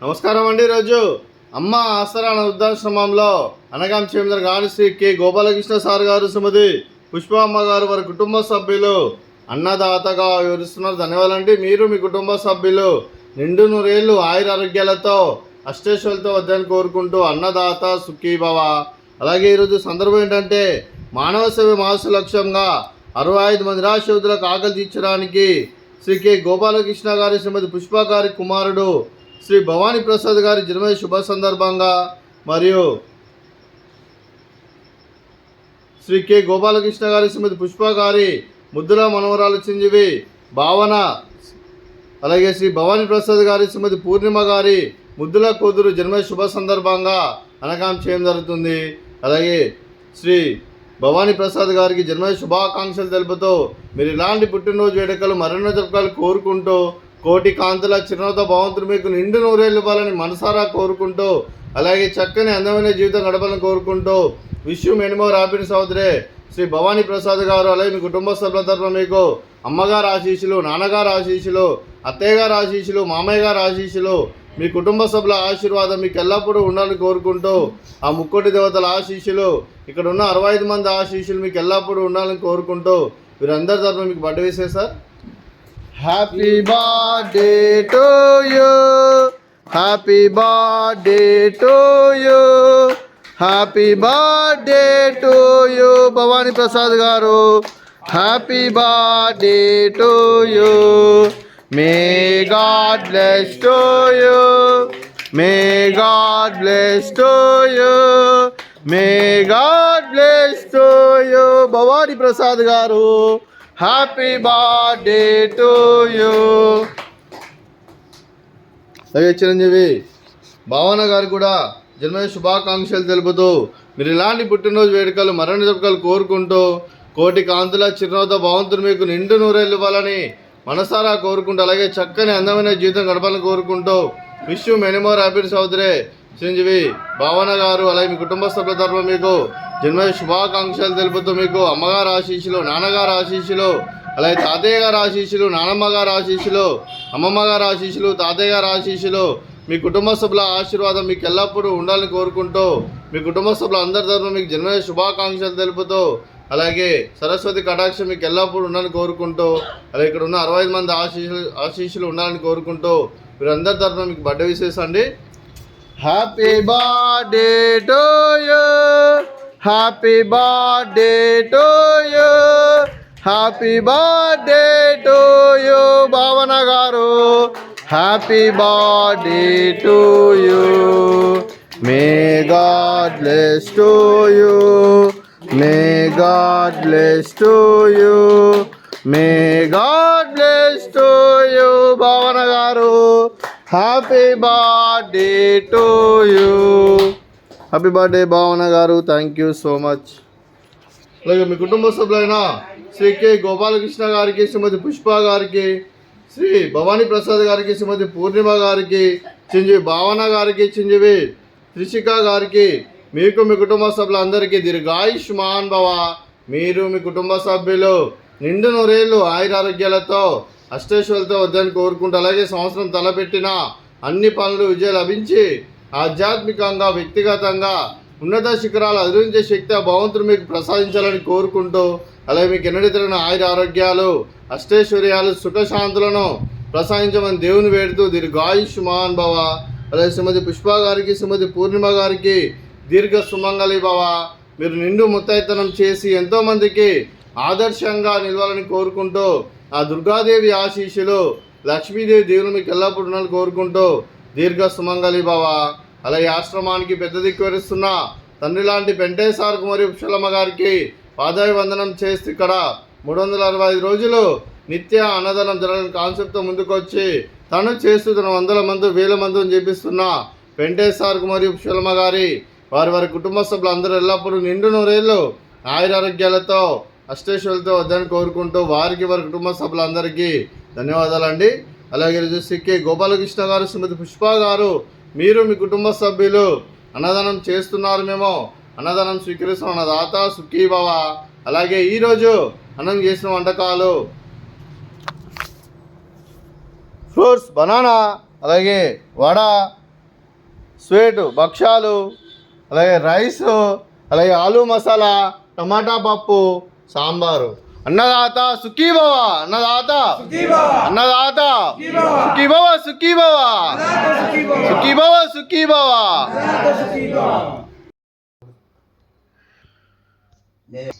నమస్కారం అండి. ఈరోజు అమ్మ ఆసరా వృద్ధాశ్రమంలో అనగాం చేమదర్ గారి శ్రీ కె గోపాలకృష్ణ సార్ గారు, శ్రీమతి పుష్పమ్మ గారు వారి కుటుంబ సభ్యులు అన్నదాతగా వివరిస్తున్నారు. ధన్యవాదాలండి. మీరు మీ కుటుంబ సభ్యులు నిండు నూరేళ్లు ఆయురారోగ్యాలతో అష్టేశ్వరులతో వద్దని కోరుకుంటూ అన్నదాత సుఖీభవ. అలాగే ఈరోజు సందర్భం ఏంటంటే మానవ సేవ మాసు లక్ష్యంగా 65 మంది నిరాశ్రయులకు ఆకలి తీర్చడానికి శ్రీ కె గోపాలకృష్ణ గారి, శ్రీమతి పుష్ప గారి కుమారుడు శ్రీ భవానీ ప్రసాద్ గారి జన్మదిన శుభ సందర్భంగా మరియు శ్రీ కె గోపాలకృష్ణ గారి, శ్రీమతి పుష్ప గారి ముద్దుల మనవరాలు చిరంజీవి భావన, అలాగే శ్రీ భవానీ ప్రసాద్ గారి, శ్రీమతి పూర్ణిమ గారి ముద్దుల కూతురు జన్మదిన శుభ సందర్భంగా అనగాం చేయడం జరుగుతుంది. అలాగే శ్రీ భవానీ ప్రసాద్ గారికి జన్మదిన శుభాకాంక్షలు తెలుపుతూ మీరు ఇలాంటి పుట్టినరోజు వేడుకలు మరెన్నో జరపాలని కోరుకుంటూ కోటి కాంతుల చిరునవ్వుతో భగవంతుడు మీకు నిండు నూరేళ్ళు ఇవ్వాలని మనసారా కోరుకుంటూ, అలాగే చక్కని అందమైన జీవితం గడపాలని కోరుకుంటూ wish you many more happiness అవుతురే శ్రీ భవానీ ప్రసాద్ గారు. అలాగే మీ కుటుంబ సభ్యుల తరఫున మీకు అమ్మగారు ఆశీస్సులు, నాన్నగారు ఆశీస్సులు, అత్తయ్య గారు ఆశీస్సులు, మామయ్య గారు ఆశీస్సులు, మీ కుటుంబ సభ్యుల ఆశీర్వాదం మీకు ఎల్లప్పుడూ ఉండాలని కోరుకుంటూ ఆ ముక్కోటి దేవతల ఆశీస్సులు, ఇక్కడ ఉన్న 65 మంది ఆశీస్సులు మీకు ఎల్లప్పుడూ ఉండాలని కోరుకుంటూ వీరందరి తరఫున మీకు బర్త్డే విషయం sir. Happy birthday to you, happy birthday to you, happy birthday to you Bhavani Prasad garu. Happy birthday to you. May God bless to you, may God bless to you, may God bless to you Bhavani Prasad garu. Happy birthday to you. అలాగే చిరంజీవి భావన గారు కూడా జన్మదిన శుభాకాంక్షలు తెలుపుతూ మీరు ఇలాంటి పుట్టినరోజు వేడుకలు మరణి జరుపుకలు కోరుకుంటూ కోటి కాంతుల చిరునవ్వుతో భగవంతుడు మీకు నిండు నూరేళ్ళు ఇవ్వాలని మనసారా కోరుకుంటూ, అలాగే చక్కని అందమైన జీవితం గడపాలని కోరుకుంటూ wish you many more happiness అవుతురే చిరంజీవి భావన గారు. అలాగే మీ కుటుంబ సభ్యుల తరఫున మీకు జన్మదిన శుభాకాంక్షలు తెలుపుతూ మీకు అమ్మగారు ఆశీస్సులు, నాన్నగారు ఆశీస్సులు, అలాగే తాతయ్య గారు ఆశీస్సులు, నానమ్మ గారు ఆశీస్సులు, అమ్మమ్మ గారు ఆశీస్సులు, తాతయ్య గారు ఆశీస్సులు, మీ కుటుంబ సభ్యుల ఆశీర్వాదం మీకు ఎల్లప్పుడూ ఉండాలని కోరుకుంటూ మీ కుటుంబ సభ్యుల అందరి తరఫున మీకు జన్మదిన శుభాకాంక్షలు తెలుపుతూ, అలాగే సరస్వతి కటాక్షం మీకు ఎల్లప్పుడూ ఉండాలని కోరుకుంటూ, అలాగే ఇక్కడ ఉన్న 65 మంది ఆశీస్సులు ఉండాలని కోరుకుంటూ వీరందరి తరఫున మీకు బర్త్డే విషెస్ అండి. Happy birthday to you, happy birthday to you, happy birthday to you భావన గారు. Happy birthday to you. May God bless to you, may God bless to you, may God bless to you భావన గారు. Happy birthday to you. Happy birthday భావన గారు. Thank you so much. అలాగే మీ కుటుంబ సభ్యులైన Shri K Gopalakrishna గారికి, శ్రీమతి పుష్ప గారికి, శ్రీ భవానీ ప్రసాద్ గారికి, శ్రీమతి పూర్ణిమ గారికి, చిరంజీవి భావన గారికి, చిరంజీవి త్రిషిక గారికి, మీకు మీ కుటుంబ సభ్యులందరికీ దీర్ఘాయుష్మాన్ భవ. మీరు మీ కుటుంబ సభ్యులు నిండు నూరేళ్ళు ఆయురారోగ్యాలతో అష్టేశ్వరులతో వద్దని కోరుకుంటూ, అలాగే సంవత్సరం తలపెట్టిన అన్ని పనులు విజయం లభించి ఆధ్యాత్మికంగా వ్యక్తిగతంగా ఉన్నత శిఖరాలు అధిరించే శక్తి ఆ భగవంతుడు మీకు ప్రసాదించాలని కోరుకుంటూ, అలాగే మీకు ఎన్నడూ తెలియని ఆయుర ఆరోగ్యాలు, అష్టైశ్వర్యాలు, సుఖశాంతులను ప్రసాదించమని దేవుని వేడుతూ దీర్ఘాయుష్మాన్ భవ. అలాగే శ్రీమతి పుష్ప గారికి, శ్రీమతి పూర్ణిమ గారికి దీర్ఘ సుమంగళి భవ. మీరు నిండు ముత్తైతనం చేసి ఎంతోమందికి ఆదర్శంగా నిలవాలని కోరుకుంటూ ఆ దుర్గాదేవి ఆశీస్సులు, లక్ష్మీదేవి దేవుని మీకు ఎల్లప్పుడూ ఉండాలని కోరుకుంటూ దీర్ఘ సుమంగళి భవ. అలాగే ఆశ్రమానికి పెద్ద దిక్కు వరిస్తున్న తండ్రి లాంటి వెంకటేశ్వరకు మరియు పుష్పలమ్మ గారికి పాదాభివందనం చేస్తూ ఇక్కడ 365 రోజులు నిత్య అన్నదానం జరగని కాన్సెప్ట్తో ముందుకు వచ్చి తను చేస్తూ తన 100 మంది 1000 మందిని చేపిస్తున్న వెంకటేశ్వరకు మరియు పుష్పలమ్మ గారి వారి కుటుంబ సభ్యులు అందరూ ఎల్లప్పుడూ నిండు నూరేళ్ళు ఆయురారోగ్యాలతో అష్టేశ్వరులతో వద్దని కోరుకుంటూ వారికి వారి కుటుంబ సభ్యులందరికీ ధన్యవాదాలండి. అలాగే ఈరోజు శ్రీ కె గోపాలకృష్ణ గారు, శ్రీమతి పుష్ప గారు, మీరు మీ కుటుంబ సభ్యులు అన్నదానం చేస్తున్నారు, మేము అన్నదానం స్వీకరిస్తున్న అన్నదాత సుఖీభవ. అలాగే ఈరోజు అన్నం చేసిన వంటకాలు ఫ్రూట్స్, బనానా, అలాగే వడ, స్వీటు భక్ష్యాలు, అలాగే రైస్, అలాగే ఆలు మసాలా, టమాటా పప్పు, సాంబారు. అన్నదాత సుఖీభవ, అన్నదాత అన్నదాత సుఖీభవ, సుఖీభవ, సుఖీభవ, సుఖీభవ. వేరే